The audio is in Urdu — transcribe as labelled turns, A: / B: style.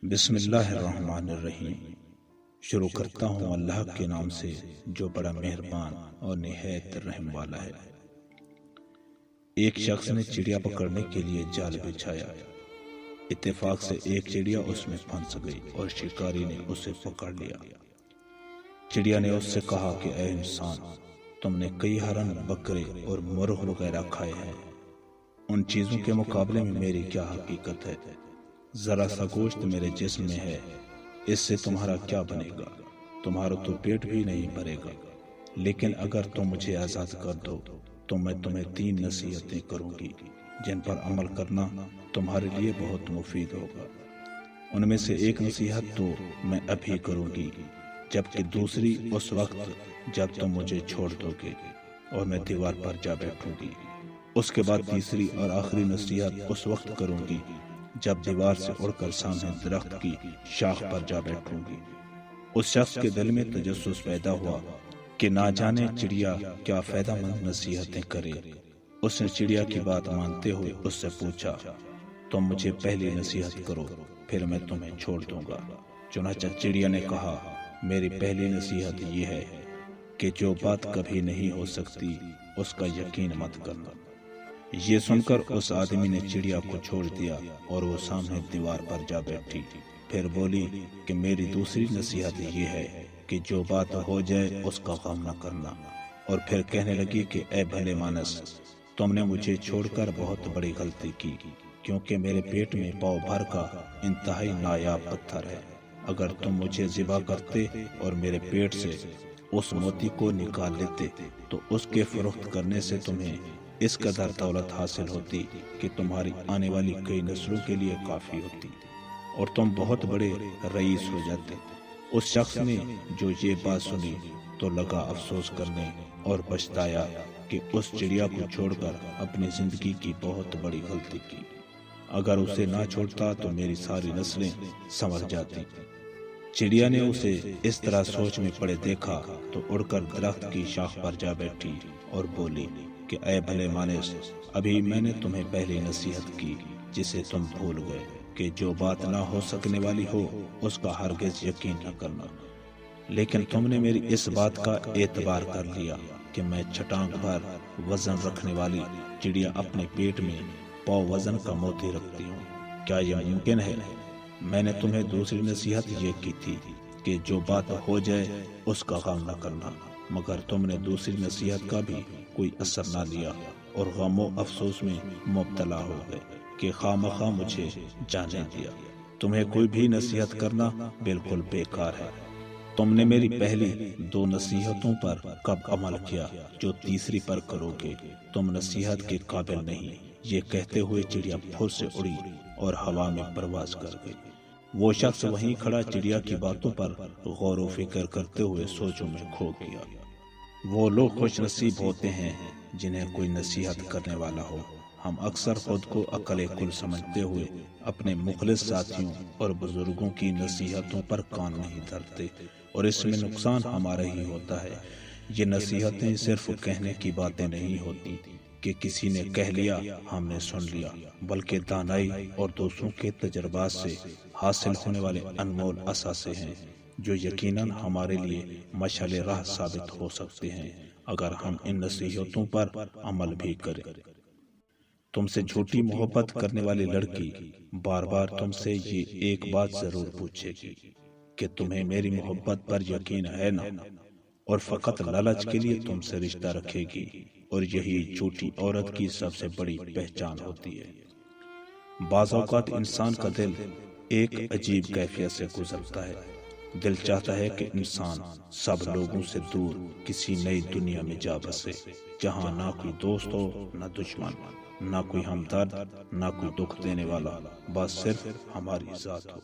A: بسم اللہ الرحمن الرحیم۔ شروع کرتا ہوں اللہ کے نام سے جو بڑا مہربان اور نہایت رحم والا ہے۔ ایک شخص نے چڑیا پکڑنے کے لیے جال بچھایا۔ اتفاق سے ایک چڑیا اس میں پھنس گئی اور شکاری نے اسے پکڑ لیا۔ چڑیا نے اس سے کہا کہ اے انسان، تم نے کئی ہرن، بکرے اور مرغ وغیرہ کھائے ہیں، ان چیزوں کے مقابلے میں میری کیا حقیقت ہے؟ ذرا سا گوشت میرے جسم میں ہے، اس سے تمہارا کیا بنے گا؟ تمہارا تو پیٹ بھی نہیں بھرے گا۔ لیکن اگر تم مجھے آزاد کر دو تو میں تمہیں 3 نصیحتیں کروں گی جن پر عمل کرنا تمہارے لیے بہت مفید ہوگا۔ ان میں سے ایک نصیحت تو میں ابھی کروں گی، جبکہ دوسری اس وقت جب تم مجھے چھوڑ دو گے اور میں دیوار پر جا بیٹھوں گی۔ اس کے بعد تیسری اور آخری نصیحت اس وقت کروں گی جب دیوار سے اڑ کر سامنے درخت کی شاخ پر جا بیٹھوں گی۔ اس شخص کے دل میں تجسس پیدا ہوا کہ نہ جانے چڑیا کیا فائدہ مند نصیحتیں کرے۔ اس نے چڑیا کی بات مانتے ہوئے اس سے پوچھا، تم مجھے پہلی نصیحت کرو، پھر میں تمہیں چھوڑ دوں گا۔ چنانچہ چڑیا نے کہا، میری پہلی نصیحت یہ ہے کہ جو بات کبھی نہیں ہو سکتی اس کا یقین مت کرنا۔ یہ سن کر اس آدمی نے چڑیا کو چھوڑ دیا اور وہ سامنے دیوار پر جا بیٹھی۔ پھر بولی کہ میری دوسری نصیحت یہ ہے کہ جو بات ہو جائے اس کا غم نہ کرنا۔ اور پھر کہنے لگی کہ اے بھلے مانس، تم نے مجھے چھوڑ کر بہت بڑی غلطی کی، کیونکہ میرے پیٹ میں پاؤ بھر کا انتہائی نایاب پتھر ہے۔ اگر تم مجھے ذبح کرتے اور میرے پیٹ سے اس موتی کو نکال لیتے تو اس کے فروخت کرنے سے تمہیں اس قدر دولت حاصل ہوتی کہ تمہاری آنے والی کئی نسلوں کے لیے کافی ہوتی اور تم بہت بڑے رئیس ہو جاتے۔ اس شخص نے جو یہ بات سنی تو لگا افسوس کرنے اور پچھتایا کہ اس چڑیا کو چھوڑ کر اپنی زندگی کی بہت بڑی غلطی کی۔ اگر اسے نہ چھوڑتا تو میری ساری نسلیں سنور جاتی۔ چڑیا نے اسے اس طرح سوچ میں پڑے دیکھا تو اڑ کر درخت کی شاخ پر جا بیٹھی اور بولی کہ اے بھلے مانس، ابھی میں نے تمہیں پہلی نصیحت کی جسے تم بھول گئے کہ جو بات نہ ہو سکنے والی ہو اس کا ہرگز یقین نہ کرنا۔ لیکن تم نے میری اس بات کا اعتبار کر لیا کہ میں چھٹانگ بھر وزن رکھنے والی چڑیا اپنے پیٹ میں پاؤ وزن کا موتی رکھتی ہوں۔ کیا یہ ممکن ہے؟ میں نے تمہیں دوسری نصیحت یہ کی تھی کہ جو بات ہو جائے اس کا غم نہ کرنا، مگر تم نے دوسری نصیحت کا بھی کوئی اثر نہ لیا اور غم و افسوس میں مبتلا ہو گئے کہ خواہ مخواہ مجھے جانے دیا۔ تمہیں کوئی بھی نصیحت کرنا بالکل بیکار ہے۔ تم نے میری پہلی 2 نصیحتوں پر کب عمل کیا جو تیسری پر کرو گے؟ تم نصیحت کے قابل نہیں۔ یہ کہتے ہوئے چڑیا پھر سے اڑی اور ہوا میں پرواز کر گئی۔ وہ شخص وہیں کھڑا چڑیا کی باتوں پر غور و فکر کرتے ہوئے سوچوں میں کھو گیا۔ وہ لوگ خوش نصیب ہوتے ہیں جنہیں کوئی نصیحت کرنے والا ہو۔ ہم اکثر خود کو عقل کل سمجھتے ہوئے اپنے مخلص ساتھیوں اور بزرگوں کی نصیحتوں پر کان نہیں دھرتے اور اس میں نقصان ہمارا ہی ہوتا ہے۔ یہ نصیحتیں صرف کہنے کی باتیں نہیں ہوتی کہ کسی نے کہہ لیا ہم نے سن لیا، بلکہ دانائی اور دوسروں کے تجربات سے حاصل ہونے والے انمول اثاثے ہیں جو یقیناً ہمارے لیے مشعل راہ ثابت ہو سکتے ہیں اگر ہم ان نصیحتوں پر عمل بھی کریں۔ تم سے جھوٹی محبت کرنے والی لڑکی بار بار تم سے یہ ایک بات ضرور پوچھے گی کہ تمہیں میری محبت پر یقین ہے نا، اور فقط لالچ کے لیے تم سے رشتہ رکھے گی، اور یہی جھوٹی عورت کی سب سے بڑی پہچان ہوتی ہے۔ بعض اوقات انسان کا دل ایک عجیب کیفیت سے گزرتا ہے۔ دل چاہتا ہے کہ انسان سب لوگوں سے دور کسی نئی دنیا میں جا بسے، جہاں نہ کوئی دوست ہو، نہ دشمن، نہ کوئی ہمدرد، نہ کوئی دکھ دینے والا، بس صرف ہماری ذات ہو۔